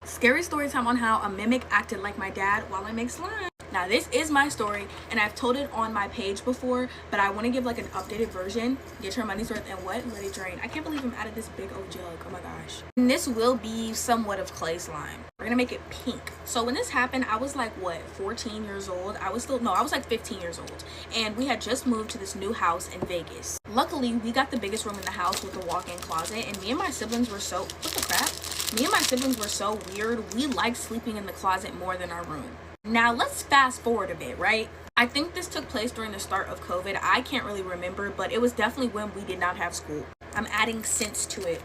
Scary story time on how a mimic acted like my dad while I make slime. Now this is my story and I've told it on my page before, but I want to give like an updated version. Get your money's worth and what? Let it drain. I can't believe I'm out of this big old jug. Oh my gosh. And this will be somewhat of clay slime. We're gonna make it pink. So when this happened, I was like what, 14 years old? I was like 15 years old. And we had just moved to this new house in Vegas. Luckily, we got the biggest room in the house with a walk-in closet, and me and my siblings were so, what the crap? Me and my siblings were so weird. We liked sleeping in the closet more than our room. Now let's fast forward a bit, right? I think this took place during the start of COVID. I can't really remember, but it was definitely when we did not have school. I'm adding scents to it.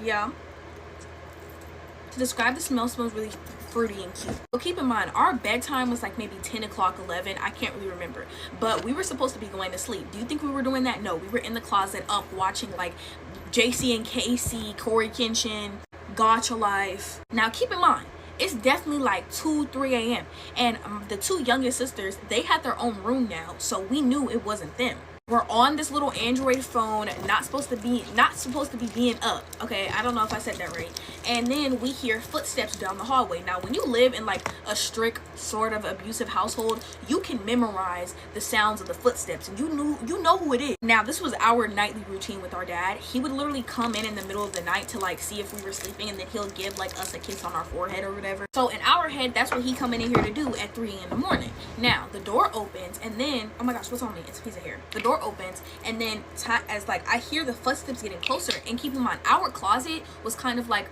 Yeah. To describe the smell, smells really fruity and cute. But keep in mind, our bedtime was like maybe 10 o'clock, 11. I can't really remember. But we were supposed to be going to sleep. Do you think we were doing that? No, we were in the closet up watching like JC and Casey, Corey Kenshin, Gotcha Life. Now keep in mind, it's definitely like 2-3 a.m. and the two youngest sisters, they had their own room now, so we knew it wasn't them. We're on this little Android phone, not supposed to be being up. Okay, I don't know if I said that right. And then we hear footsteps down the hallway. Now when you live in like a strict sort of abusive household, you can memorize the sounds of the footsteps and you know who it is. Now this was our nightly routine with our dad. He would literally come in the middle of the night to like see if we were sleeping, and then he'll give like us a kiss on our forehead or whatever. So in our head, that's what he coming in here to do at 3 in the morning. Now the door opens, and then, oh my gosh, what's on me? It's a piece of hair. The door opens, and then as like I hear the footsteps getting closer, and keep in mind our closet was kind of like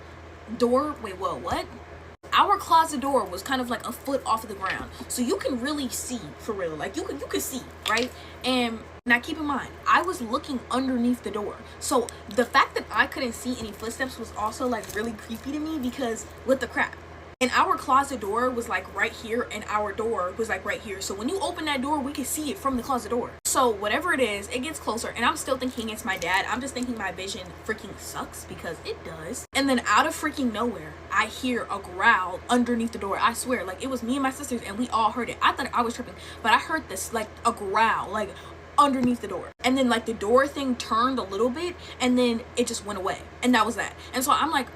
our closet door was kind of like a foot off of the ground, so you can really see for real, like you could see, right? And now keep in mind, I was looking underneath the door, so the fact that I couldn't see any footsteps was also like really creepy to me, because what the crap. And our closet door was like right here, and our door was like right here. So when you open that door, we could see it from the closet door. So whatever it is, it gets closer, and I'm still thinking it's my dad. I'm just thinking my vision freaking sucks, because it does. And then out of freaking nowhere, I hear a growl underneath the door. I swear, like it was me and my sisters, and we all heard it. I thought I was tripping, but I heard this like a growl, like underneath the door. And then like the door thing turned a little bit, and then it just went away, and that was that. And so I'm like,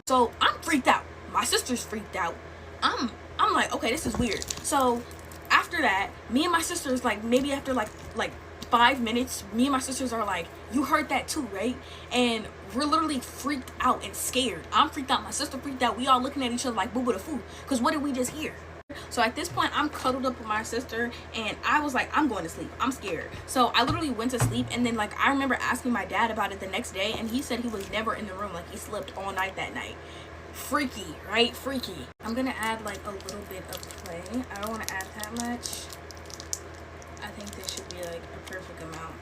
so I'm freaked out. My sister's freaked out. I'm like, okay, this is weird. So after that, me and my sisters, like maybe after like 5 minutes, me and my sisters are like, you heard that too, right? And we're literally freaked out and scared. I'm freaked out, my sister freaked out. We all looking at each other like boo boo the food, because what did we just hear? So at this point, I'm cuddled up with my sister, and I was like, I'm going to sleep. I'm scared. So I literally went to sleep, and then like I remember asking my dad about it the next day, and he said he was never in the room. Like he slept all night that night. Freaky, right? Freaky. I'm gonna add like a little bit of clay. I don't want to add that much. I think this should be like a perfect amount.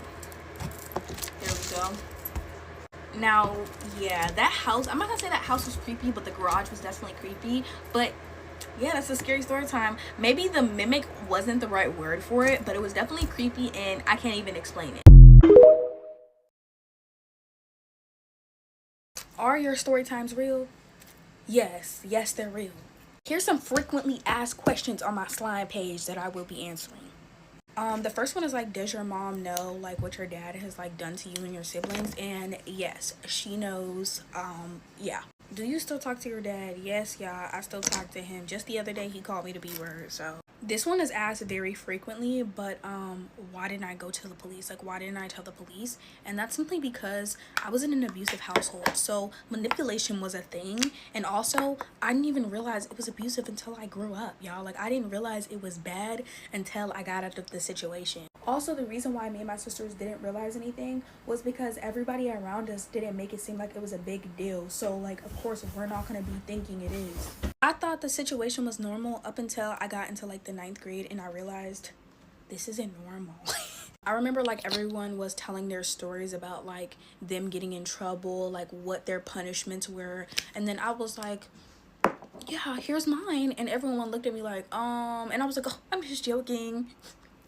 There we go. Now, yeah, that house, I'm not gonna say that house was creepy, but the garage was definitely creepy. But yeah, that's a scary story time. Maybe the mimic wasn't the right word for it, but it was definitely creepy, and I can't even explain it. Are your story times real? Yes, they're real. Here's some frequently asked questions on my slime page that I will be answering. The first one is like, does your mom know like what your dad has like done to you and your siblings? And yes, she knows. Yeah. Do you still talk to your dad? Yes, yeah, I still talk to him. Just the other day he called me the B word. So this one is asked very frequently, but why didn't I go to the police? Like, why didn't I tell the police? And that's simply because I was in an abusive household, so manipulation was a thing. And also, I didn't even realize it was abusive until I grew up, y'all. Like, I didn't realize it was bad until I got out of the situation. Also, the reason why me and my sisters didn't realize anything was because everybody around us didn't make it seem like it was a big deal. So like, of course, we're not gonna be thinking it is. I thought the situation was normal up until I got into like the 9th grade, and I realized this isn't normal. I remember like everyone was telling their stories about like them getting in trouble, like what their punishments were, and then I was like, yeah, here's mine. And everyone looked at me like, and I was like, oh, I'm just joking.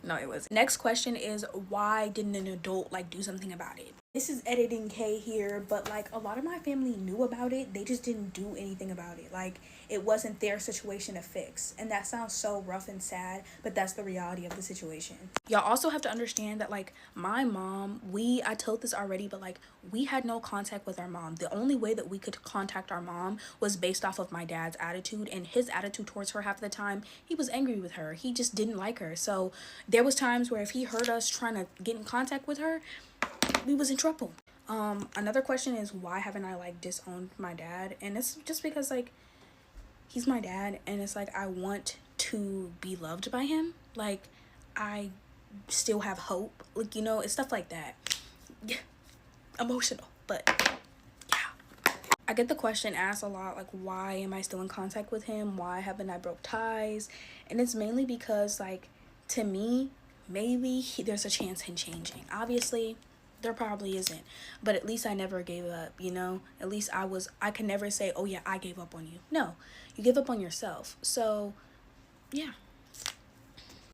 No, it wasn't. Next question is, why didn't an adult like do something about it? This is editing K here, but like a lot of my family knew about it. They just didn't do anything about it. Like it wasn't their situation to fix. And that sounds so rough and sad, but that's the reality of the situation. Y'all also have to understand that like my mom, I told this already, but like we had no contact with our mom. The only way that we could contact our mom was based off of my dad's attitude, and his attitude towards her half the time, he was angry with her. He just didn't like her. So there was times where if he heard us trying to get in contact with her, we was in trouble. Another question is, why haven't I like disowned my dad? And it's just because like he's my dad, and it's like I want to be loved by him. Like I still have hope, like, you know, it's stuff like that. Yeah, emotional, but yeah. I get the question asked a lot, like, why am I still in contact with him? Why haven't I broke ties? And it's mainly because like, to me, maybe there's a chance in changing. Obviously there probably isn't, but at least I never gave up, you know. At least I can never say, oh yeah, I gave up on you. No, you give up on yourself. So yeah.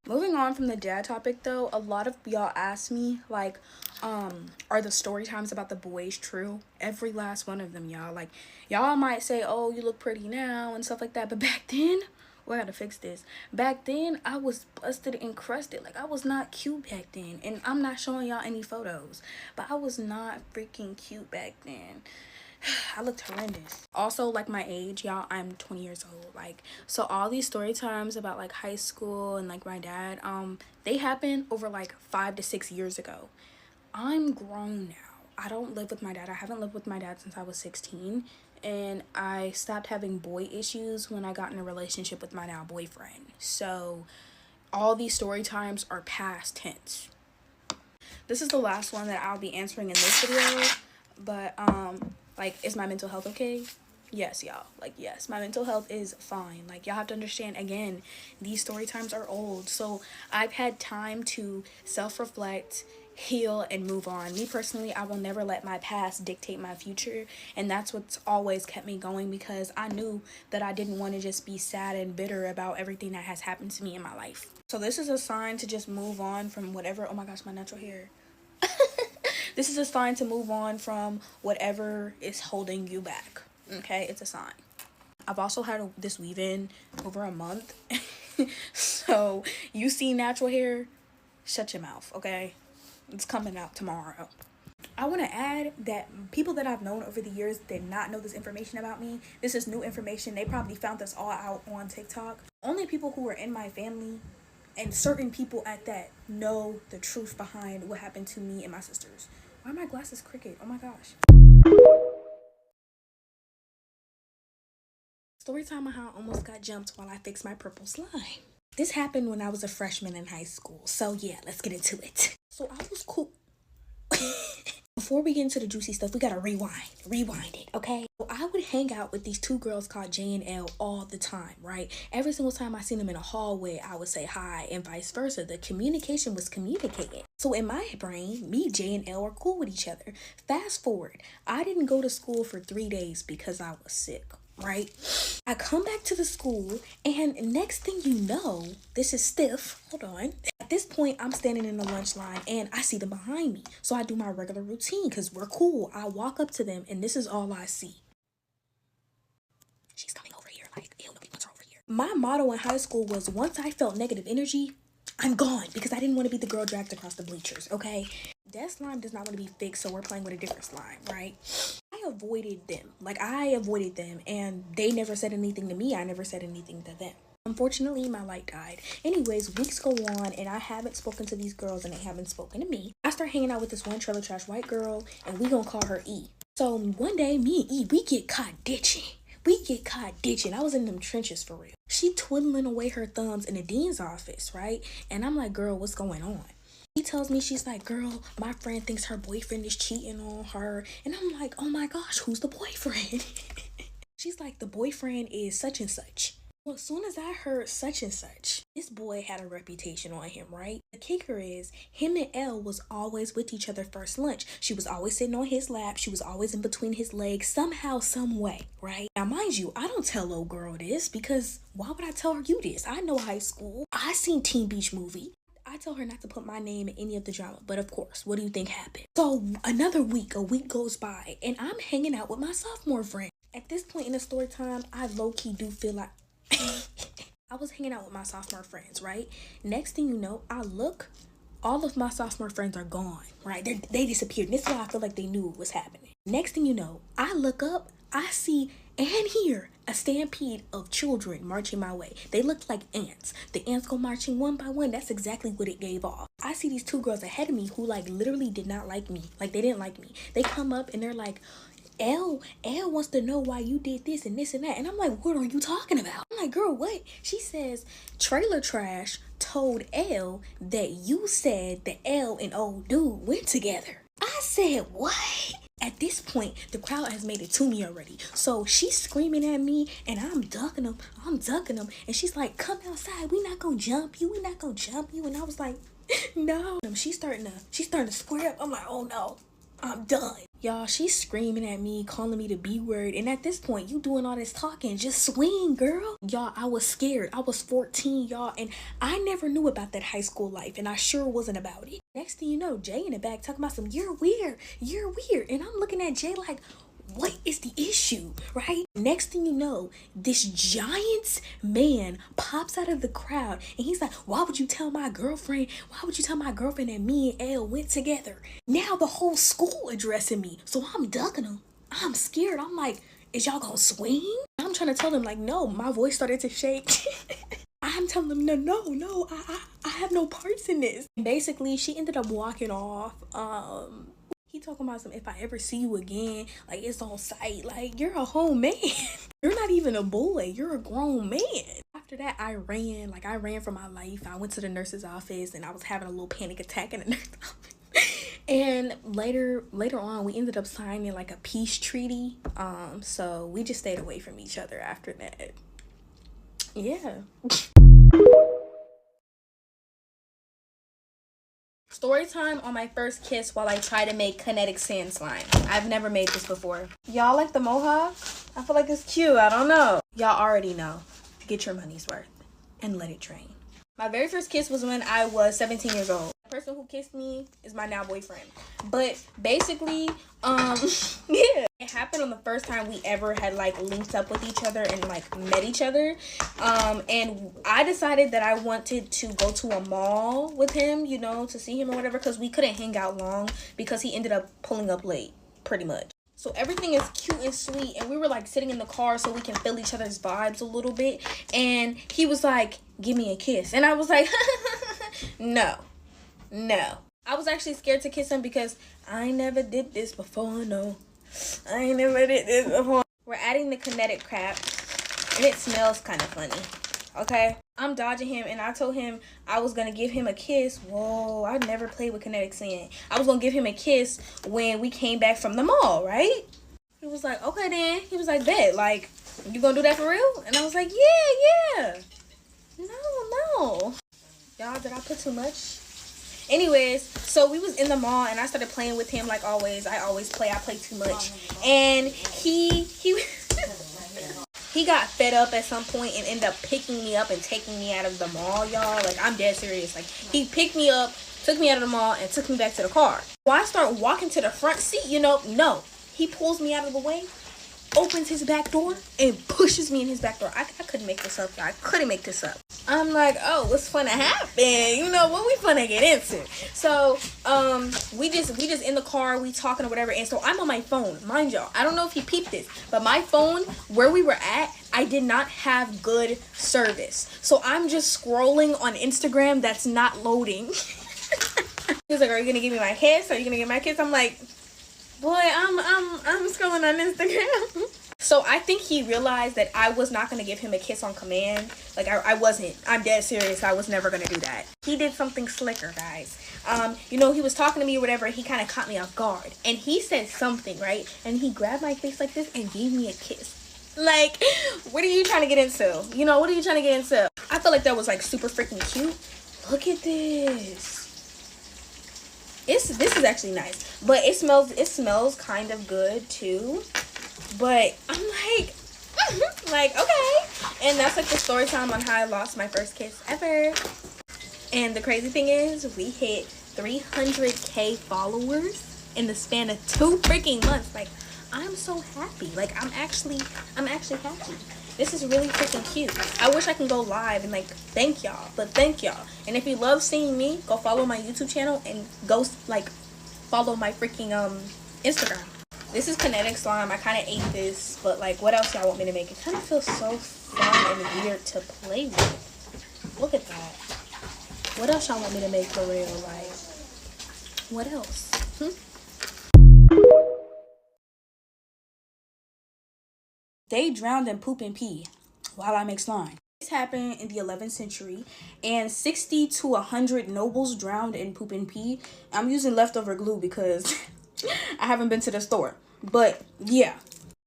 Moving on from the dad topic though, a lot of y'all ask me like, are the story times about the boys true? Every last one of them, y'all. Like y'all might say, oh, you look pretty now and stuff like that, but back then, well, I gotta fix this. Back then, I was busted and crusted. Like, I was not cute back then. And I'm not showing y'all any photos, but I was not freaking cute back then. I looked horrendous. Also, like my age, y'all, I'm 20 years old. Like, so all these story times about like high school and like my dad, they happened over like 5 to 6 years ago. I'm grown now. I don't live with my dad. I haven't lived with my dad since I was 16. And I stopped having boy issues when I got in a relationship with my now boyfriend. So all these story times are past tense. This is the last one that I'll be answering in this video. But like, is my mental health okay? Yes, y'all. Like, yes, my mental health is fine. Like, y'all have to understand, again, these story times are old. So I've had time to self-reflect, heal, and move on. Me personally, I will never let my past dictate my future, and that's what's always kept me going, because I knew that I didn't want to just be sad and bitter about everything that has happened to me in my life. So this is a sign to just move on from whatever. Oh my gosh, my natural hair. This is a sign to move on from whatever is holding you back. Okay, it's a sign. I've also had this weave in over a month. So you see natural hair, shut your mouth, okay? It's coming out tomorrow. I want to add that people that I've known over the years did not know this information about me. This is new information. They probably found this all out on TikTok. Only people who are in my family, and certain people at that, know the truth behind what happened to me and my sisters. Why are my glasses crooked? Oh my gosh. Story time on how I almost got jumped while I fixed my purple slime. This happened when I was a freshman in high school. So yeah, let's get into it. So I was cool. Before we get into the juicy stuff, we gotta rewind it, okay? So I would hang out with these two girls called J and L all the time, right? Every single time I seen them in a hallway, I would say hi, and vice versa. The communication was communicated. So in my brain, me, J, and L are cool with each other. Fast forward, I didn't go to school for 3 days because I was sick, right? I come back to the school, and next thing you know, this is stiff. Hold on. At this point, I'm standing in the lunch line, and I see them behind me. So I do my regular routine because we're cool. I walk up to them, and this is all I see. She's coming over here. Like, ew, nobody wants her over here. My motto in high school was, once I felt negative energy, I'm gone, because I didn't want to be the girl dragged across the bleachers, okay? That slime does not want to be fixed, so we're playing with a different slime, right? I avoided them, and they never said anything to me. I never said anything to them. Unfortunately, my light died. Anyways, weeks go on, and I haven't spoken to these girls, and they haven't spoken to me. I start hanging out with this one trailer trash white girl, and we gonna call her E. So one day, me and E, we get caught ditching. I was in them trenches for real. She twiddling away her thumbs in the dean's office, right? And I'm like, girl, what's going on? She tells me, she's like, girl, my friend thinks her boyfriend is cheating on her. And I'm like, oh my gosh, who's the boyfriend? She's like, the boyfriend is such and such. Well, as soon as I heard such and such, this boy had a reputation on him, right? The kicker is, him and Elle was always with each other first lunch. She was always sitting on his lap. She was always in between his legs, somehow, some way, right? Now, mind you, I don't tell old girl this, because why would I tell her you this? I know high school. I seen Teen Beach Movie. I told her not to put my name in any of the drama, but of course, what do you think happened? So a week goes by, and I'm hanging out with my sophomore friend. At this point in the story time, I low-key do feel like I was hanging out with my sophomore friends, right? Next thing you know, I look, all of my sophomore friends are gone, right? They disappeared. And this is why I feel like they knew what was happening. Next thing you know, I look up, I see and hear a stampede of children marching my way. They looked like ants. The ants go marching one by one. That's exactly what it gave off. I see these 2 girls ahead of me who like literally did not like me. Like they didn't like me. They come up and they're like, Elle wants to know why you did this and this and that. And I'm like, what are you talking about? I'm like, girl, what? She says, Trailer Trash told Elle that you said that Elle and old dude went together. I said, what? At this point, the crowd has made it to me already. So she's screaming at me and I'm ducking them. And she's like, come outside. We not gonna jump you. And I was like, no. She's starting to square up. I'm like, oh no, I'm done. Y'all, she's screaming at me, calling me the B word. And at this point, you doing all this talking, just swing, girl. Y'all, I was scared. I was 14, y'all. And I never knew about that high school life. And I sure wasn't about it. Next thing you know, Jay in the back talking about you're weird. And I'm looking at Jay like, what is the issue, right? Next thing you know, this giant man pops out of the crowd and he's like, why would you tell my girlfriend that me and Elle went together? Now the whole school addressing me. So I'm ducking him. I'm scared. I'm like, is y'all gonna swing? I'm trying to tell them like, no, my voice started to shake. I'm telling them, no, I have no parts in this. Basically, she ended up walking off. He talking about some, if I ever see you again, like it's on sight. Like, you're a whole man. You're not even a boy. You're a grown man. After that, I ran for my life. I went to the nurse's office and I was having a little panic attack in the nurse's office. And later on, we ended up signing like a peace treaty. So we just stayed away from each other after that. Yeah. Story time on my first kiss while I try to make kinetic sand slime. I've never made this before. Y'all like the mohawk? I feel like it's cute. I don't know. Y'all already know. Get your money's worth and let it drain. My very first kiss was when I was 17 years old. The person who kissed me is my now boyfriend. But basically, yeah. It happened on the first time we ever had like linked up with each other and like met each other. And I decided that I wanted to go to a mall with him, you know, to see him or whatever, because we couldn't hang out long because he ended up pulling up late, pretty much. So everything is cute and sweet, and we were like sitting in the car so we can feel each other's vibes a little bit. And he was like, give me a kiss. And I was like, no. I was actually scared to kiss him because I never did this before, no. We're adding the kinetic crap, and it smells kind of funny, okay? I'm dodging him, and I told him I was gonna give him a kiss. Whoa, I never played with kinetic sand. I was gonna give him a kiss when we came back from the mall, right? He was like, okay then. He was like, bet, like, you gonna do that for real? And I was like, yeah. No. Y'all, did I put too much? Anyways, so we was in the mall and I started playing with him like always. I play too much. And he got fed up at some point and ended up picking me up and taking me out of the mall, y'all. Like, I'm dead serious. Like, he picked me up, took me out of the mall, and took me back to the car. When I start walking to the front seat, no. He pulls me out of the way, opens his back door, and pushes me in his back door. I couldn't make this up, y'all. I couldn't make this up. I'm like, oh, what's finna happen? What we finna get into? So, we just in the car, we talking or whatever, and so I'm on my phone, mind y'all. I don't know if he peeped this, but my phone, where we were at, I did not have good service. So I'm just scrolling on Instagram that's not loading. He was like, are you gonna give me my kiss? I'm like, boy, I'm scrolling on Instagram. So I think he realized that I was not going to give him a kiss on command. Like, I wasn't. I'm dead serious. I was never going to do that. He did something slicker, guys. He was talking to me or whatever. He kind of caught me off guard. And he said something, right? And he grabbed my face like this and gave me a kiss. Like, what are you trying to get into? What are you trying to get into? I felt like that was, like, super freaking cute. Look at this. This is actually nice. But it smells kind of good, too. But I'm like, okay. And that's like the story time on how I lost my first kiss ever. And the crazy thing is, we hit 300K followers in the span of 2 freaking months. Like, I'm so happy. Like, I'm actually happy. This is really freaking cute. I wish I can go live and like thank y'all, but thank y'all. And if you love seeing me, go follow my YouTube channel and go like follow my freaking Instagram. This is kinetic slime. I kind of ate this, but like, what else y'all want me to make? It kind of feels so fun and weird to play with. Look at that. What else y'all want me to make for real? Like, what else? They drowned in poop and pee while I make slime. This happened in the 11th century, and 60 to 100 nobles drowned in poop and pee. I'm using leftover glue because I haven't been to the store. But yeah,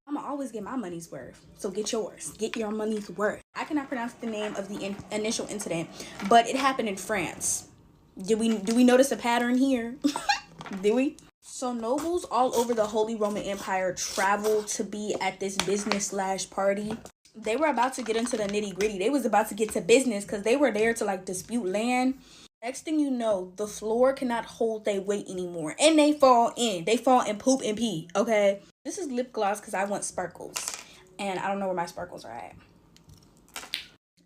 I'm gonna always get my money's worth. So get yours. Get your money's worth. I cannot pronounce the name of the initial incident, but it happened in France. Do we notice a pattern here? Do we? So nobles all over the Holy Roman Empire traveled to be at this business/party. They were about to get into the nitty-gritty. They was about to get to business because they were there to like dispute land. Next thing you know, the floor cannot hold their weight anymore. And they fall in. They fall in poop and pee, okay? This is lip gloss because I want sparkles. And I don't know where my sparkles are at.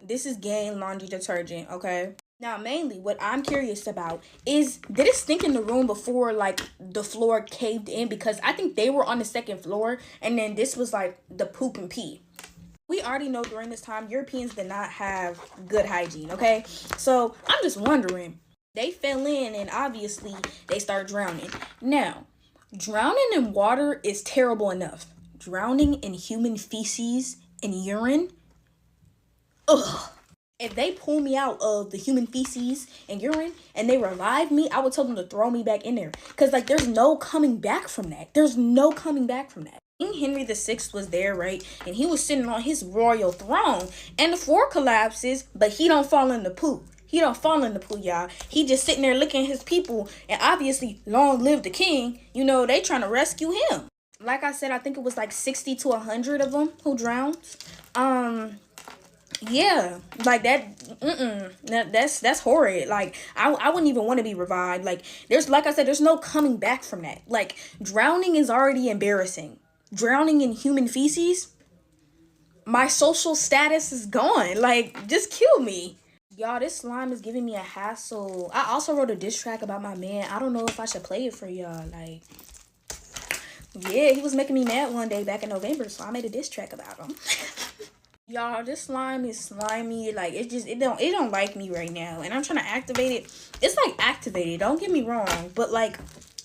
This is Gain laundry detergent, okay? Now, mainly, what I'm curious about is, did it stink in the room before, like, the floor caved in? Because I think they were on the 2nd floor, and then this was, like, the poop and pee. We already know during this time, Europeans did not have good hygiene, okay? So, I'm just wondering. They fell in, and obviously, they start drowning. Now, drowning in water is terrible enough. Drowning in human feces and urine? Ugh. If they pull me out of the human feces and urine and they revive me, I would tell them to throw me back in there. Because, like, there's no coming back from that. There's no coming back from that. King Henry VI was there, right? And he was sitting on his royal throne. And the floor collapses, but he don't fall in the poop. He don't fall in the pool, y'all. He just sitting there looking at his people. And obviously, long live the king. You know, they trying to rescue him. Like I said, I think it was like 60 to 100 of them who drowned. Yeah, like that's horrid. Like, I wouldn't even want to be revived. Like, like I said, there's no coming back from that. Like, drowning is already embarrassing. Drowning in human feces, my social status is gone. Like, just kill me. Y'all, this slime is giving me a hassle. I also wrote a diss track about my man. I don't know if I should play it for y'all. Like, yeah, he was making me mad one day back in November, so I made a diss track about him. Y'all, this slime is slimy. Like, it don't like me right now. And I'm trying to activate it. It's like activated, don't get me wrong. But like,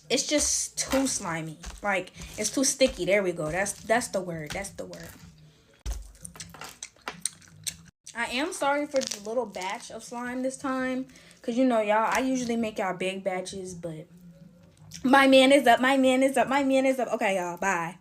it's just too slimy. Like, it's too sticky. There we go. That's the word. That's the word. I am sorry for the little batch of slime this time. Because, you know, y'all, I usually make y'all big batches. But my man is up. My man is up. My man is up. Okay, y'all. Bye.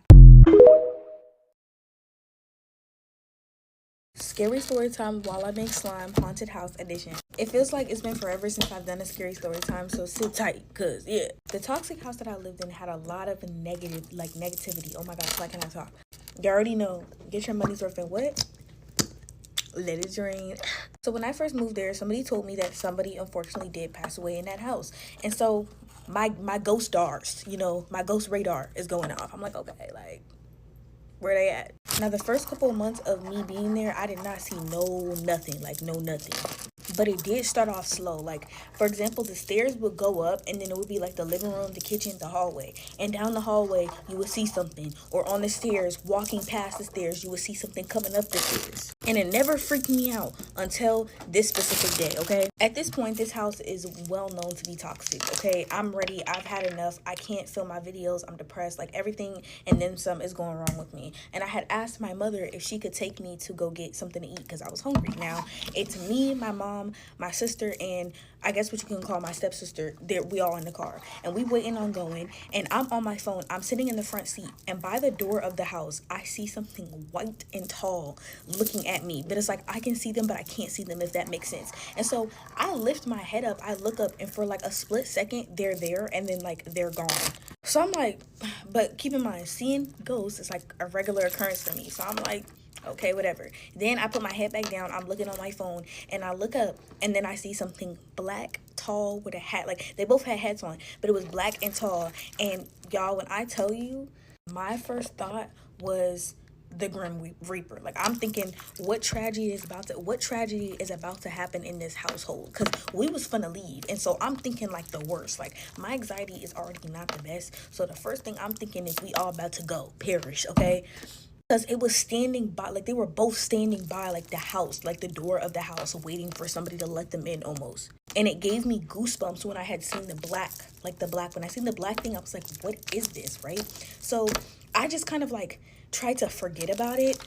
Scary story time while I make slime, haunted house edition. It feels like it's been forever since I've done a scary story time, so sit tight, cause yeah. The toxic house that I lived in had a lot of negativity. Oh my gosh, why can't I talk? You already know, get your money's worth in what? Let it drain. So when I first moved there, somebody told me that somebody unfortunately did pass away in that house. And so my ghost stars, you know, my ghost radar is going off. I'm like, okay, like, where they at? Now, the first couple of months of me being there, I did not see nothing. But it did start off slow. Like, for example, the stairs would go up, and then it would be like the living room, the kitchen, the hallway. And down the hallway, you would see something. Or on the stairs, walking past the stairs, you would see something coming up the stairs. And it never freaked me out until this specific day, okay? At this point, this house is well known to be toxic, okay? I'm ready. I've had enough. I can't film my videos. I'm depressed. Like, everything and then some is going wrong with me. And I had asked my mother if she could take me to go get something to eat because I was hungry. Now, it's me, my mom, my sister, and I guess what you can call my stepsister. We all in the car. And we waiting on going. And I'm on my phone. I'm sitting in the front seat. And by the door of the house, I see something white and tall looking at me. But it's like I can see them, but I can't see them, if that makes sense. And so I lift my head up. I look up. And for like a split second, they're there. And then like they're gone. So I'm like, but keep in mind, seeing ghosts is like a regular occurrence for me. So I'm like, Okay, whatever. Then I put my head back down. I'm looking on my phone and I look up and then I see something black, tall with a hat. Like they both had hats on, but it was black and tall. And y'all, when I tell you, my first thought was the Grim Reaper. Like I'm thinking, what tragedy is about to happen in this household? Because we was finna leave, and so I'm thinking like the worst. Like my anxiety is already not the best. So the first thing I'm thinking is we all about to go perish. Okay, because it was standing by, like they were both standing by like the house, like the door of the house, waiting for somebody to let them in almost. And it gave me goosebumps when I had seen the black, like the black. When I seen the black thing, I was like, what is this, right? So I just kind of like tried to forget about it.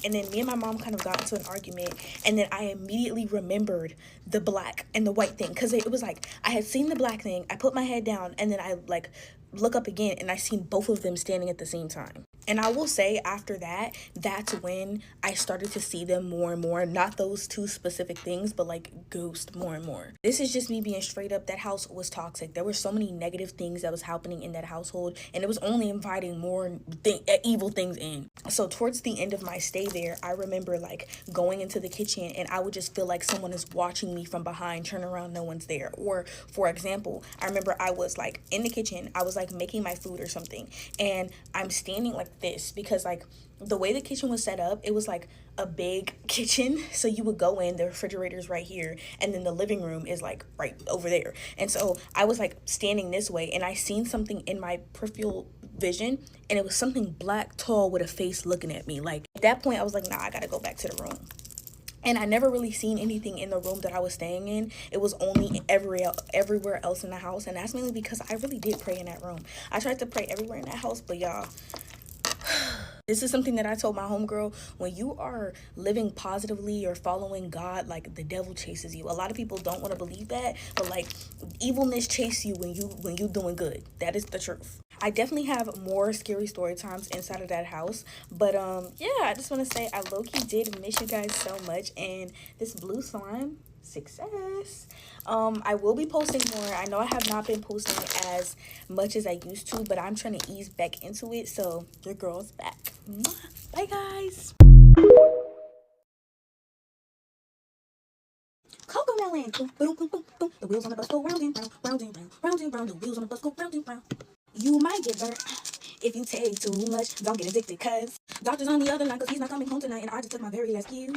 And then me and my mom kind of got into an argument, and then I immediately remembered the black and the white thing, because it was like I had seen the black thing, I put my head down, and then I like look up again and I seen both of them standing at the same time. And I will say after that, that's when I started to see them more and more. Not those two specific things, but like ghost more and more. This is just me being straight up. That house was toxic. There were so many negative things that was happening in that household, and it was only inviting more evil things in. So towards the end of my stay there, I remember like going into the kitchen and I would just feel like someone is watching me from behind, turn around, no one's there. Or for example, I remember I was like in the kitchen, I was like making my food or something, and I'm standing like this because like the way the kitchen was set up, it was like a big kitchen. So you would go in, the refrigerator's right here, and then the living room is like right over there. And so I was like standing this way, and I seen something in my peripheral vision, and it was something black, tall, with a face looking at me. Like at that point I was like, nah, I gotta go back to the room. And I never really seen anything in the room that I was staying in. It was only everywhere else in the house, and that's mainly because I really did pray in that room. I tried to pray everywhere in that house, but y'all, this is something that I told my homegirl. When you are living positively or following God, like the devil chases you. A lot of people don't want to believe that, but like evilness chases you when you doing good. That is the truth. I definitely have more scary story times inside of that house, but yeah, I just want to say I low-key did miss you guys so much, and this blue slime, success. I will be posting more. I know I have not been posting as much as I used to, but I'm trying to ease back into it, so your girl's back. Bye guys. Cocoa melon. Boom, boom, boom, boom, boom. The wheels on the bus go round and round, round and round, round and round. The wheels on the bus go round and round. You might get burnt if you take too much. Don't get addicted, cause doctor's on the other line, cause he's not coming home tonight, and I just took my very last cue.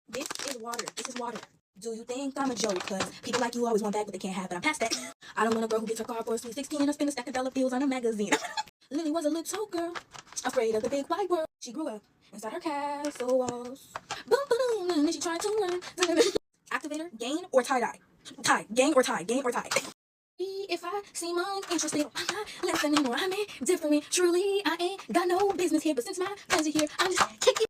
This is water. This is water. Do you think I'm a joke? Cause people like you always want back, but they can't have it. I'm past that. I don't want a girl who gets her car for a sweet 16 and spend a stack of dollar bills on a magazine. Lily was a little girl, afraid of the big wide world. She grew up inside her castle walls. Boom, boom, and then she tried to run. Activator, gain or tie-dye? Tie, gain or tie, gain or tie. If I seem uninterested, I'm not listening, or I'm indifferent. Truly, I ain't got no business here, but since my friends are here, I'm just kicking.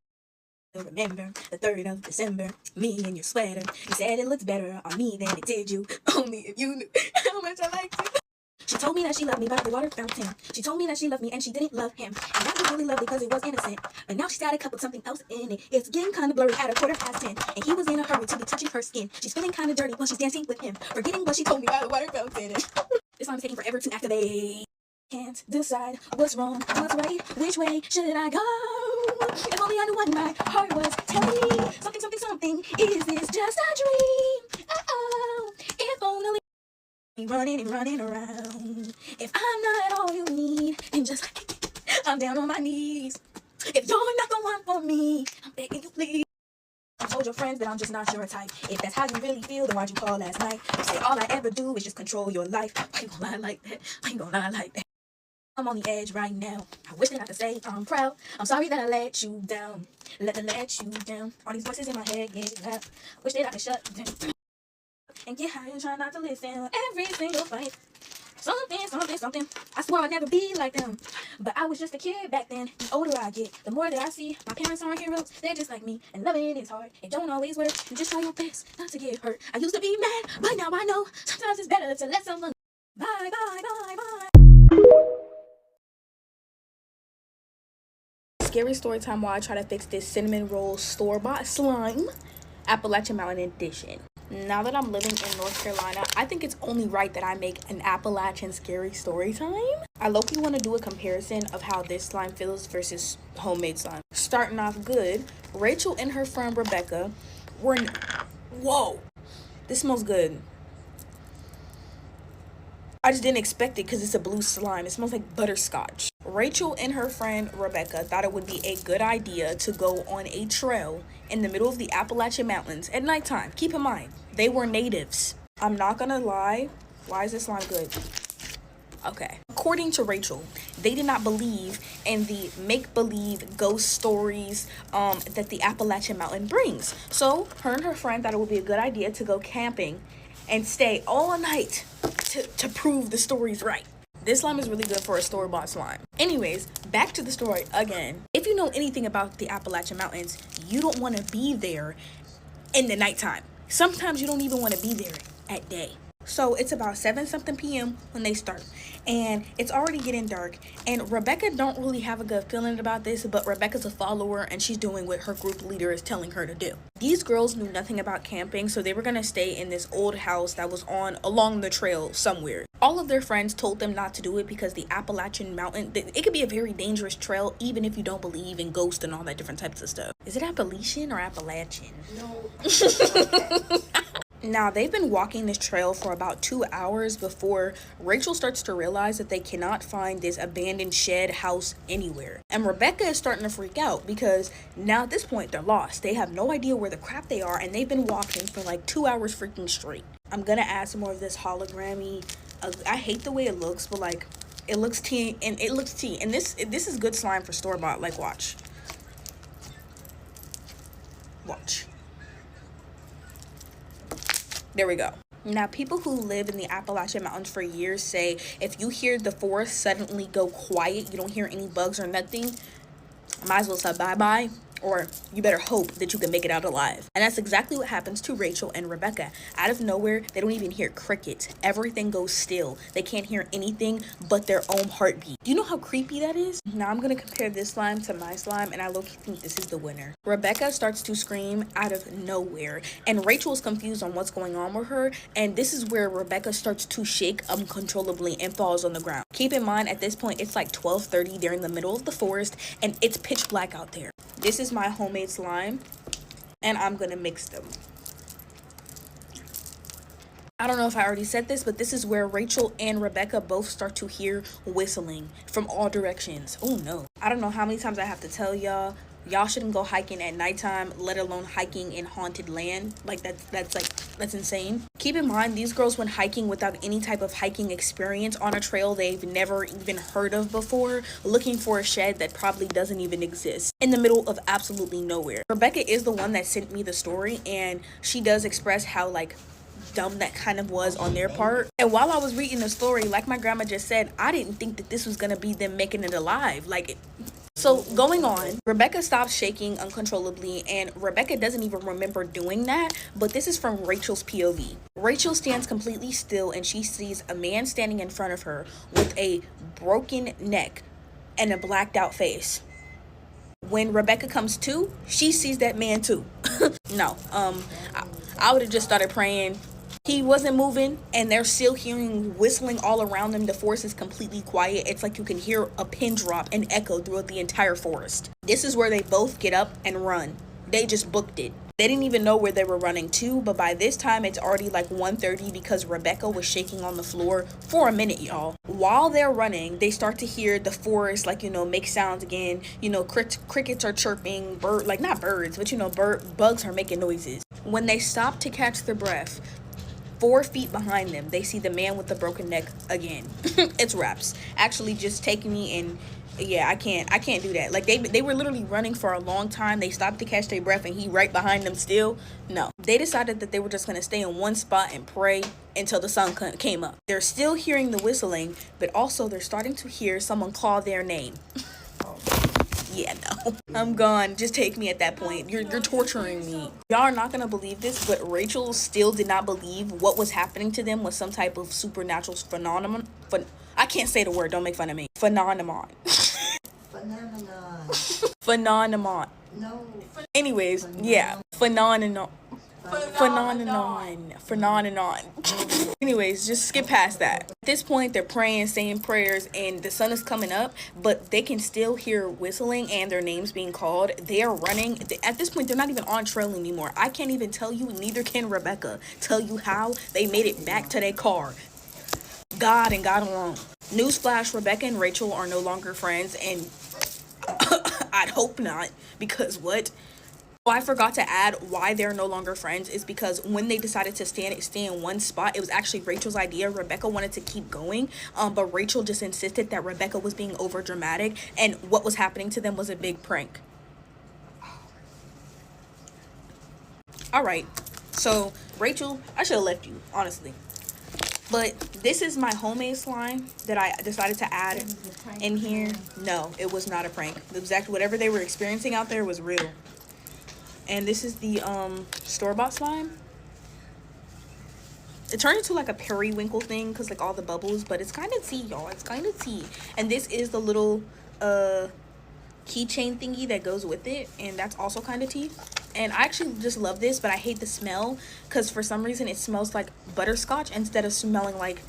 Remember the 3rd of December, me in your sweater. You said it looks better on me than it did you. Only if you knew how much I liked you. She told me that she loved me by the water fountain. She told me that she loved me and she didn't love him. And that was really lovely because it was innocent. But now she's got a cup with something else in it. It's getting kind of blurry at 10:15. And he was in a hurry to be touching her skin. She's feeling kind of dirty while she's dancing with him, forgetting what she told me by the water fountain. This one's taking forever to activate. Can't decide what's wrong, what's right, which way should I go? If only I knew what my heart was telling me. Something, something, something. Is this just a dream? Oh, if only running and running around. If I'm not all you need, and just I'm down on my knees. If you're not the one for me, I'm begging you please. I told your friends that I'm just not your type. If that's how you really feel, then why'd you call last night? You say all I ever do is just control your life. Why you gonna lie like that? Why you gonna lie like that? I'm on the edge right now. I wish that I could say I'm proud. I'm sorry that I let you down. Let you down. All these voices in my head get loud. Wish that I could shut them and get high and try not to listen. Every single fight. Something, something, something. I swore I'd never be like them. But I was just a kid back then. The older I get, the more that I see my parents aren't heroes. They're just like me. And loving is hard. It don't always work. You just try your best not to get hurt. I used to be mad, but now I know sometimes it's better to let someone. Bye, bye, bye, bye. Scary story time while I try to fix this cinnamon roll store-bought slime. Appalachian Mountain edition. Now that I'm living in North Carolina, I think it's only right that I make an Appalachian scary story time. I low-key want to do a comparison of how this slime feels versus homemade slime. Starting off good, Rachel and her friend Rebecca were... Whoa! This smells good. I just didn't expect it because it's a blue slime. It smells like butterscotch. Rachel and her friend Rebecca thought it would be a good idea to go on a trail in the middle of the Appalachian Mountains at nighttime. Keep in mind, they were natives. I'm not gonna lie. Why is this slime good? Okay. According to Rachel, they did not believe in the make-believe ghost stories that the Appalachian Mountain brings. So her and her friend thought it would be a good idea to go camping and stay all night to prove the story's right. This slime is really good for a store-bought slime. Anyways, back to the story again. If you know anything about the Appalachian Mountains, you don't want to be there in the nighttime. Sometimes you don't even want to be there at day. So it's about 7-something p.m. when they start, and it's already getting dark, and Rebecca don't really have a good feeling about this, but Rebecca's a follower and she's doing what her group leader is telling her to do. These girls knew nothing about camping, so they were gonna stay in this old house that was along the trail somewhere. All of their friends told them not to do it because the Appalachian Mountain, it could be a very dangerous trail even if you don't believe in ghosts and all that different types of stuff. Is it Appalachian or Appalachian? No. Now, they've been walking this trail for about 2 hours before Rachel starts to realize that they cannot find this abandoned shed house anywhere. And Rebecca is starting to freak out because now at this point, they're lost. They have no idea where the crap they are, and they've been walking for like 2 hours freaking straight. I'm gonna add some more of this hologrammy. I hate the way it looks, but like, it looks tea, and it looks tea. And this is good slime for store-bought. Like, watch. Watch. There we go. Now, people who live in the Appalachian Mountains for years say if you hear the forest suddenly go quiet, you don't hear any bugs or nothing, might as well say bye-bye, or you better hope that you can make it out alive. And that's exactly what happens to Rachel and Rebecca. Out of nowhere, they don't even hear crickets. Everything goes still. They can't hear anything but their own heartbeat. Do you know how creepy that is? Now I'm gonna compare this slime to my slime, and I low-key think this is the winner. Rebecca starts to scream out of nowhere, and Rachel is confused on what's going on with her, and this is where Rebecca starts to shake uncontrollably and falls on the ground. Keep in mind, at this point, it's like 12:30. They're in the middle of the forest, and it's pitch black out there. This is my homemade slime, and I'm gonna mix them. I don't know if I already said this, but this is where Rachel and Rebecca both start to hear whistling from all directions. Oh no. I don't know how many times I have to tell y'all shouldn't go hiking at nighttime, let alone hiking in haunted land. Like that's insane. Keep in mind, these girls went hiking without any type of hiking experience on a trail they've never even heard of before, looking for a shed that probably doesn't even exist in the middle of absolutely nowhere. Rebecca is the one that sent me the story, and she does express how like dumb that kind of was on their part. And while I was reading the story, like my grandma just said, I didn't think that this was gonna be them making it alive. So going on, Rebecca stops shaking uncontrollably, and Rebecca doesn't even remember doing that, but this is from Rachel's POV. Rachel stands completely still, and she sees a man standing in front of her with a broken neck and a blacked out face. When Rebecca comes to, she sees that man too. No, I would have just started praying. He wasn't moving, and they're still hearing whistling all around them. The forest is completely quiet. It's like you can hear a pin drop and echo throughout the entire forest. This is where they both get up and run. They just booked it. They didn't even know where they were running to, but by this time it's already like 1:30 because Rebecca was shaking on the floor for a minute, y'all. While they're running, they start to hear the forest, like, make sounds again. Crickets are chirping, not birds, but bugs are making noises. When they stop to catch their breath, 4 feet behind them, they see the man with the broken neck again. It's wraps. Actually, just take me and yeah, I can't do that. Like they were literally running for a long time. They stopped to catch their breath, and he right behind them still. No, they decided that they were just gonna stay in one spot and pray until the sun came up. They're still hearing the whistling, but also they're starting to hear someone call their name. Yeah, no, I'm gone. Just take me at that point. You're torturing me. Y'all are not gonna believe this, but Rachel still did not believe what was happening to them was some type of supernatural phenomenon. I can't say the word. Don't make fun of me. Phenomenon. Phenomenon. Phenomenon. No. Anyways, yeah. Phenomenon. For non and on. Anyways, just skip past that. At this point, they're praying, saying prayers, and the sun is coming up, but they can still hear whistling and their names being called. They are running. At this point, they're not even on trail anymore. I can't even tell you, neither can Rebecca, tell you how they made it back to their car. God and God alone. Newsflash, Rebecca and Rachel are no longer friends, and I'd hope not, because what? Oh, I forgot to add why they're no longer friends is because when they decided to stay in one spot, it was actually Rachel's idea. Rebecca wanted to keep going, but Rachel just insisted that Rebecca was being over dramatic, and what was happening to them was a big prank. All right, so Rachel, I should have left you, honestly. But this is my homemade slime that I decided to add in here. No, it was not a prank. Exactly whatever they were experiencing out there was real. And this is the store-bought slime. It turned into like a periwinkle thing because like all the bubbles, but it's kind of tea, y'all. It's kind of tea. And this is the little keychain thingy that goes with it, and that's also kind of tea. And I actually just love this, but I hate the smell because for some reason it smells like butterscotch instead of smelling like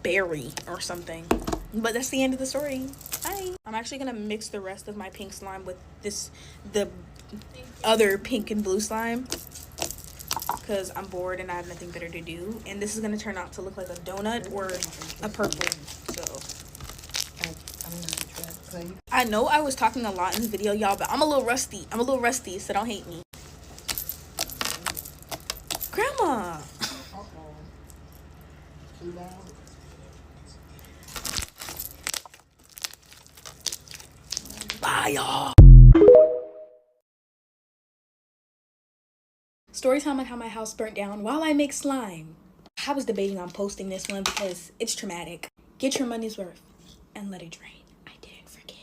berry or something. But that's the end of the story. Bye. I'm actually gonna mix the rest of my pink slime with the other pink and blue slime because I'm bored and I have nothing better to do. And this is gonna turn out to look like a donut or a purple. So I know I was talking a lot in the video, y'all, but I'm a little rusty, so don't hate me. Grandma. Bye, y'all. Story time on how my house burnt down while I make slime. I was debating on posting this one because it's traumatic. Get your money's worth and let it drain. I didn't forget.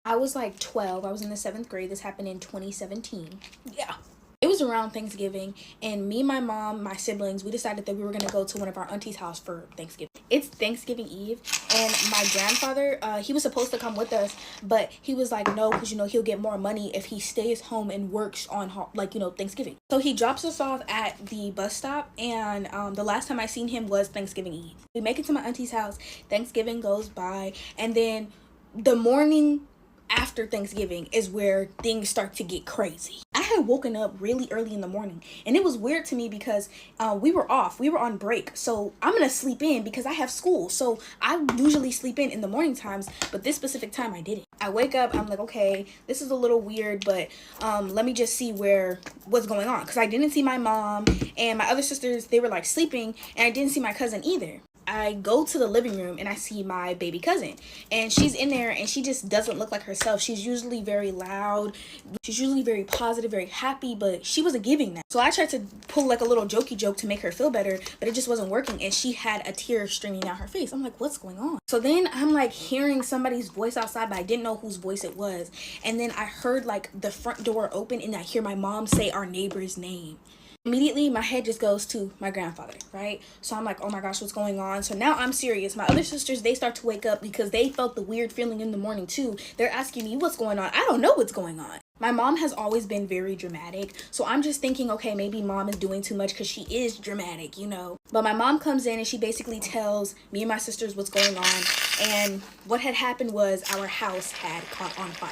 I was like 12. I was in the 7th grade. This happened in 2017. Yeah. It was around Thanksgiving, and me, my mom, my siblings, we decided that we were going to go to one of our auntie's house for Thanksgiving. It's Thanksgiving Eve, and my grandfather, he was supposed to come with us, but he was like, no, because, you know, he'll get more money if he stays home and works on, like, you know, Thanksgiving. So he drops us off at the bus stop, and the last time I seen him was Thanksgiving Eve. We make it to my auntie's house, Thanksgiving goes by, and then the morning after Thanksgiving is where things start to get crazy. I had woken up really early in the morning, and it was weird to me because we were on break, so I'm gonna sleep in because I have school. So I usually sleep in the morning times, but this specific time I didn't. I wake up, I'm like, okay, this is a little weird, but let me just see what's going on, because I didn't see my mom and my other sisters. They were like sleeping, and I didn't see my cousin either. I go to the living room and I see my baby cousin, and she's in there, and she just doesn't look like herself. She's usually very loud. She's usually very positive, very happy, but she wasn't giving that. So I tried to pull like a little jokey joke to make her feel better, but it just wasn't working, and she had a tear streaming down her face. I'm like, what's going on? So then I'm like hearing somebody's voice outside, but I didn't know whose voice it was. And then I heard like the front door open, and I hear my mom say our neighbor's name. Immediately my head just goes to my grandfather, right? So I'm like, oh my gosh, what's going on? So now I'm serious. My other sisters, they start to wake up because they felt the weird feeling in the morning too. They're asking me what's going on. I don't know what's going on. My mom has always been very dramatic, so I'm just thinking, okay, maybe mom is doing too much because she is dramatic, you know. But my mom comes in and she basically tells me and my sisters what's going on, and what had happened was our house had caught on fire.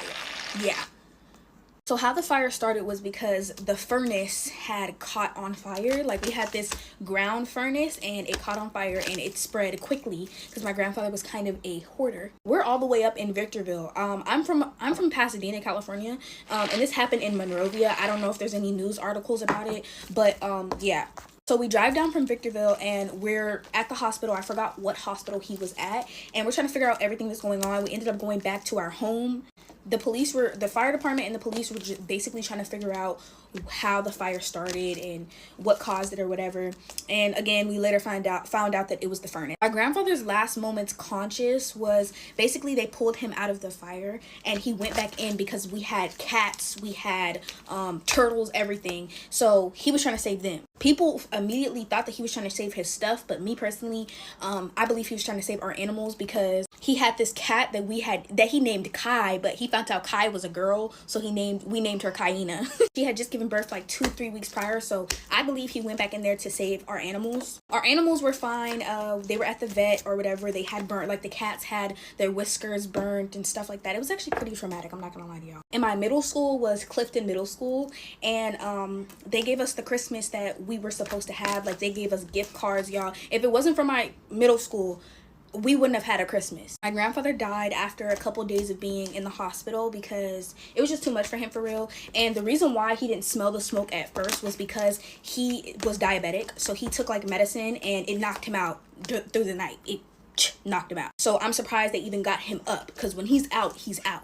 Yeah. So how the fire started was because the furnace had caught on fire. Like, we had this ground furnace, and it caught on fire, and it spread quickly because my grandfather was kind of a hoarder. We're all the way up in Victorville. I'm from Pasadena, California, and this happened in Monrovia. I don't know if there's any news articles about it, but yeah. So we drive down from Victorville, and we're at the hospital. I forgot what hospital he was at, and we're trying to figure out everything that's going on. We ended up going back to our home. The fire department and the police were just basically trying to figure out how the fire started and what caused it or whatever. And again, we later found out that it was the furnace. My grandfather's last moments conscious was basically they pulled him out of the fire, and he went back in because we had cats, we had turtles, everything. So he was trying to save them. People immediately thought that he was trying to save his stuff, but me personally, I believe he was trying to save our animals, because he had this cat that he named Kai, but he found out Kai was a girl, so we named her Kaina. She had just given birth like 2-3 weeks prior, so I believe he went back in there to save our animals. Our animals were fine. They were at the vet or whatever. They had burnt, like the cats had their whiskers burnt and stuff like that. It was actually pretty traumatic, I'm not gonna lie to y'all. And my middle school was Clifton Middle School, and they gave us the Christmas that we were supposed to have. Like, they gave us gift cards, y'all. If it wasn't for my middle school, we wouldn't have had a Christmas. My grandfather died after a couple days of being in the hospital because it was just too much for him, for real. And the reason why he didn't smell the smoke at first was because he was diabetic, so he took like medicine and it knocked him out through the night. It knocked him out. So I'm surprised they even got him up, because when he's out, he's out.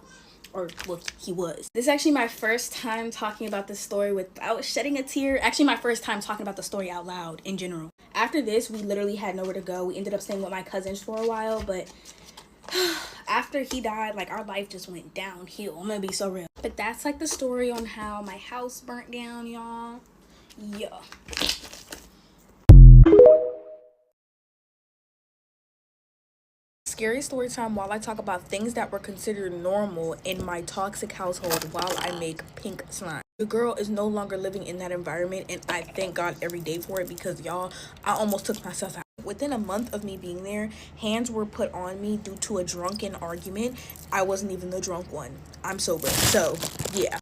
Or, well, he was. This is actually my first time talking about this story without shedding a tear. Actually, my first time talking about the story out loud in general. After this, we literally had nowhere to go. We ended up staying with my cousins for a while, but after he died, like, our life just went downhill. I'm gonna be so real. But that's like the story on how my house burnt down, y'all. Yeah. Scary story time while I talk about things that were considered normal in my toxic household while I make pink slime. The girl is no longer living in that environment, and I thank God every day for it, because y'all, I almost took myself out. Within a month of me being there, hands were put on me due to a drunken argument. I wasn't even the drunk one. I'm sober. So yeah,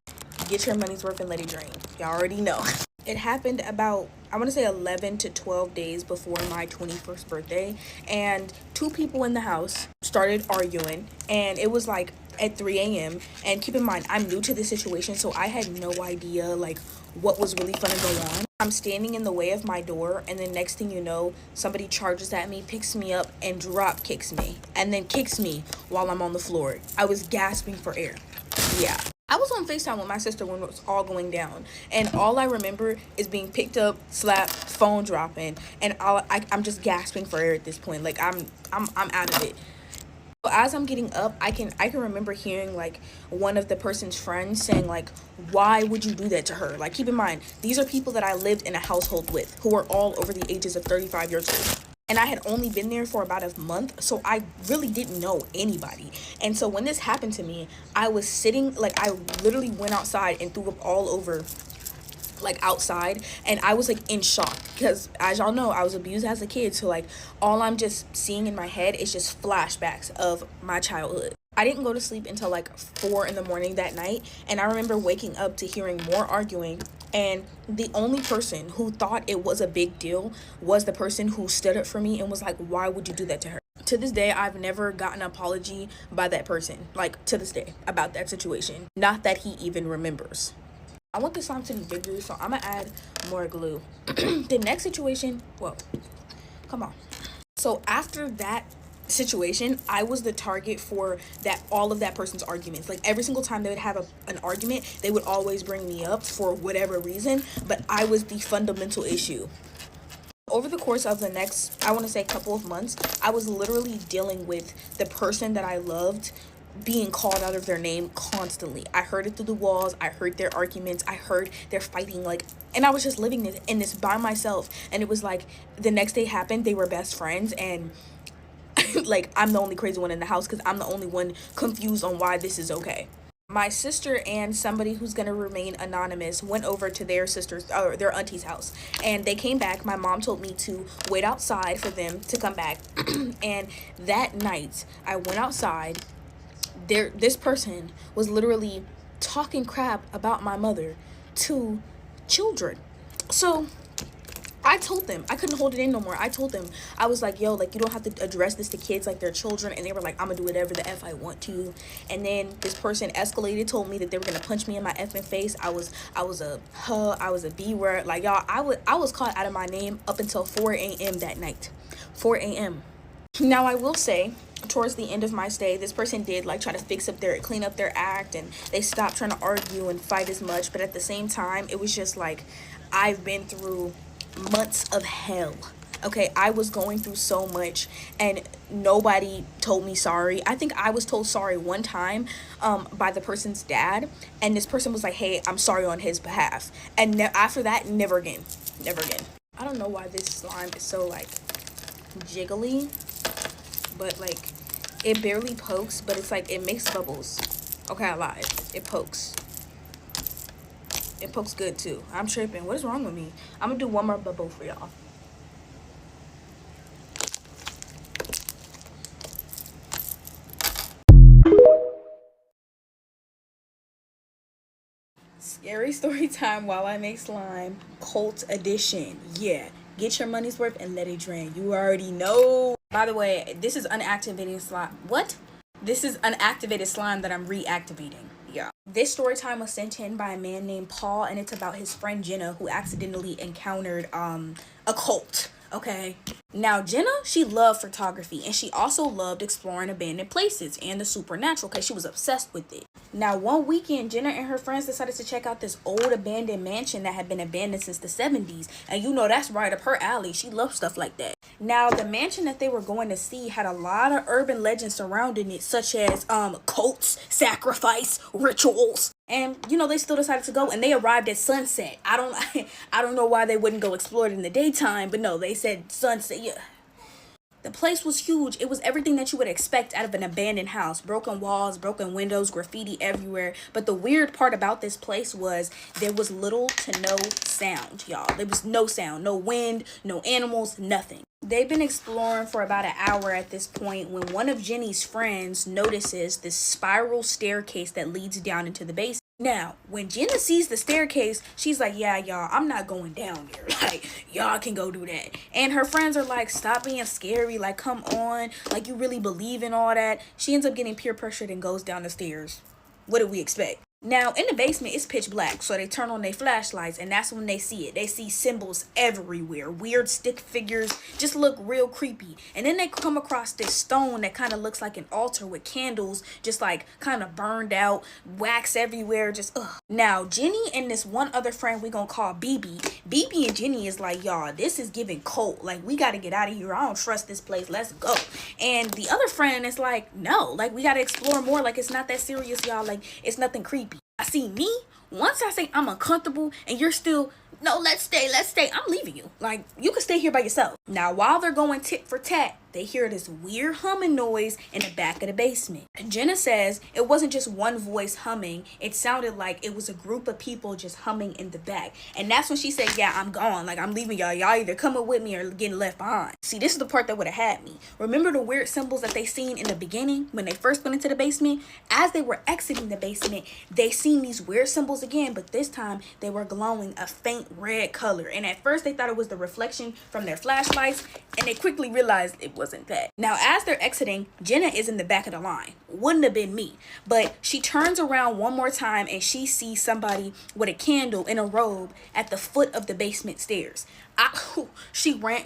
get your money's worth and let it drain. Y'all already know. It happened about, I want to say 11 to 12 days before my 21st birthday, and two people in the house started arguing, and it was like at 3 a.m. And keep in mind, I'm new to this situation, so I had no idea like what was really gonna go on. I'm standing in the way of my door, and then next thing you know, somebody charges at me, picks me up, and drop kicks me, and then kicks me while I'm on the floor. I was gasping for air. Yeah. I was on FaceTime with my sister when it was all going down, and all I remember is being picked up, slapped, phone dropping, and I'm just gasping for air at this point. Like, I'm out of it. So as I'm getting up, I can remember hearing like one of the person's friends saying like, why would you do that to her? Like, keep in mind, these are people that I lived in a household with who are all over the ages of 35 years old. And I had only been there for about a month, so I really didn't know anybody. And so when this happened to me, I was sitting, like, I literally went outside and threw up all over, like, outside. And I was, like, in shock because, as y'all know, I was abused as a kid. So, like, all I'm just seeing in my head is just flashbacks of my childhood. I didn't go to sleep until, like, 4 in the morning that night. And I remember waking up to hearing more arguing. And the only person who thought it was a big deal was the person who stood up for me and was like, why would you do that to her? To this day, I've never gotten an apology by that person, like, to this day, about that situation. Not that he even remembers. I want this slime to be bigger, so I'm gonna add more glue. The next situation, whoa, come on. So after that situation, I was the target for all of that person's arguments. Like, every single time they would have an argument, they would always bring me up for whatever reason, but I was the fundamental issue. Over the course of the next, I want to say, couple of months, I was literally dealing with the person that I loved being called out of their name constantly. I heard it through the walls. I heard their arguments. I heard their fighting, like, and I was just living in this by myself. And it was like the next day happened, they were best friends, and like, I'm the only crazy one in the house because I'm the only one confused on why this is okay. My sister and somebody who's going to remain anonymous went over to their sister's or their auntie's house, and they came back. My mom told me to wait outside for them to come back. And that night I went outside. This person was literally talking crap about my mother to children. So I told them, I couldn't hold it in no more. I told them, I was like, yo, like, you don't have to address this to kids like they're children. And they were like, I'm gonna do whatever the F I want to. And then this person escalated, told me that they were gonna punch me in my effing face. I was a huh, I was a B word. Like, y'all, I was called out of my name up until 4 a.m. that night. 4 a.m. Now, I will say, towards the end of my stay, this person did like try to clean up their act, and they stopped trying to argue and fight as much. But at the same time, it was just like, I've been through months of hell. Okay, I was going through so much, and nobody told me sorry. I think I was told sorry one time by the person's dad, and this person was like, hey, I'm sorry on his behalf. And after that, never again. Never again. I don't know why this slime is so like jiggly, but like it barely pokes, but it's like it makes bubbles. Okay, I lied. It pokes. It pokes good too. I'm tripping. What is wrong with me? I'm gonna do one more bubble for y'all. Scary story time while I make slime. Cult edition. Yeah. Get your money's worth and let it drain. You already know. By the way, this is unactivated slime. What? This is unactivated slime that I'm reactivating. Yeah. This story time was sent in by a man named Paul, and it's about his friend Jenna, who accidentally encountered a cult. Okay. Now, Jenna, she loved photography, and she also loved exploring abandoned places and the supernatural because she was obsessed with it. Now, one weekend, Jenna and her friends decided to check out this old abandoned mansion that had been abandoned since the 70s. And you know, that's right up her alley. She loves stuff like that. Now, the mansion that they were going to see had a lot of urban legends surrounding it, such as cults, sacrifice, rituals. And you know, they still decided to go, and they arrived at sunset. I don't know why they wouldn't go explore it in the daytime, but no, they said sunset. Yeah. The place was huge. It was everything that you would expect out of an abandoned house. Broken walls, broken windows, graffiti everywhere. But the weird part about this place was there was little to no sound, y'all. There was no sound, no wind, no animals, nothing. They've been exploring for about an hour at this point when one of Jenny's friends notices this spiral staircase that leads down into the basement. Now, when Jenna sees the staircase, she's like, yeah, y'all, I'm not going down there. Like, y'all can go do that. And her friends are like, stop being scary. Like, come on. Like, you really believe in all that. She ends up getting peer pressured and goes down the stairs. What did we expect? Now, in the basement, it's pitch black, so they turn on their flashlights, and that's when they see it. They see symbols everywhere. Weird stick figures just look real creepy. And then they come across this stone that kind of looks like an altar with candles just like kind of burned out, wax everywhere, just ugh. Now, Jenny and this one other friend we gonna call BB and Jenny is like, y'all, this is giving cult. Like, we gotta get out of here. I don't trust this place. Let's go. And the other friend is like, no, like, we gotta explore more. Like, it's not that serious, y'all. Like, it's nothing creepy. I see me, once I say I'm uncomfortable and you're still, no, let's stay, I'm leaving you. Like, you can stay here by yourself. Now, while they're going tit for tat, they hear this weird humming noise in the back of the basement. Jenna says it wasn't just one voice humming. It sounded like it was a group of people just humming in the back. And that's when she said, yeah, I'm gone. Like, I'm leaving y'all. Y'all either coming with me or getting left behind. See, this is the part that would have had me. Remember the weird symbols that they seen in the beginning when they first went into the basement? As they were exiting the basement, they seen these weird symbols again, but this time they were glowing a faint red color. And at first they thought it was the reflection from their flashlights, and they quickly realized it wasn't that. Now, as they're exiting, Jenna is in the back of the line. Wouldn't have been me, but she turns around one more time and she sees somebody with a candle in a robe at the foot of the basement stairs. She ran.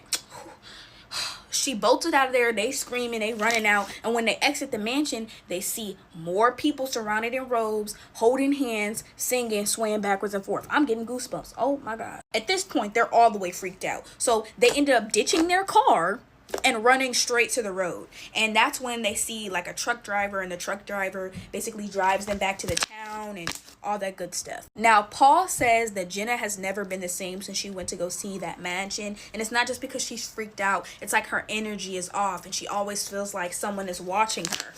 She bolted out of there. They screaming, they running out. And when they exit the mansion, they see more people surrounded in robes, holding hands, singing, swaying backwards and forth. I'm getting goosebumps. Oh my God. At this point, they're all the way freaked out. So they ended up ditching their car and running straight to the road. And that's when they see like a truck driver, and the truck driver basically drives them back to the town and all that good stuff. Now, Paul says that Jenna has never been the same since she went to go see that mansion. And it's not just because she's freaked out. It's like her energy is off and she always feels like someone is watching her.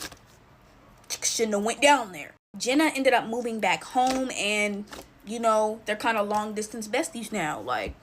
Shouldn't have went down there. Jenna ended up moving back home, and you know, they're kind of long distance besties now. Like,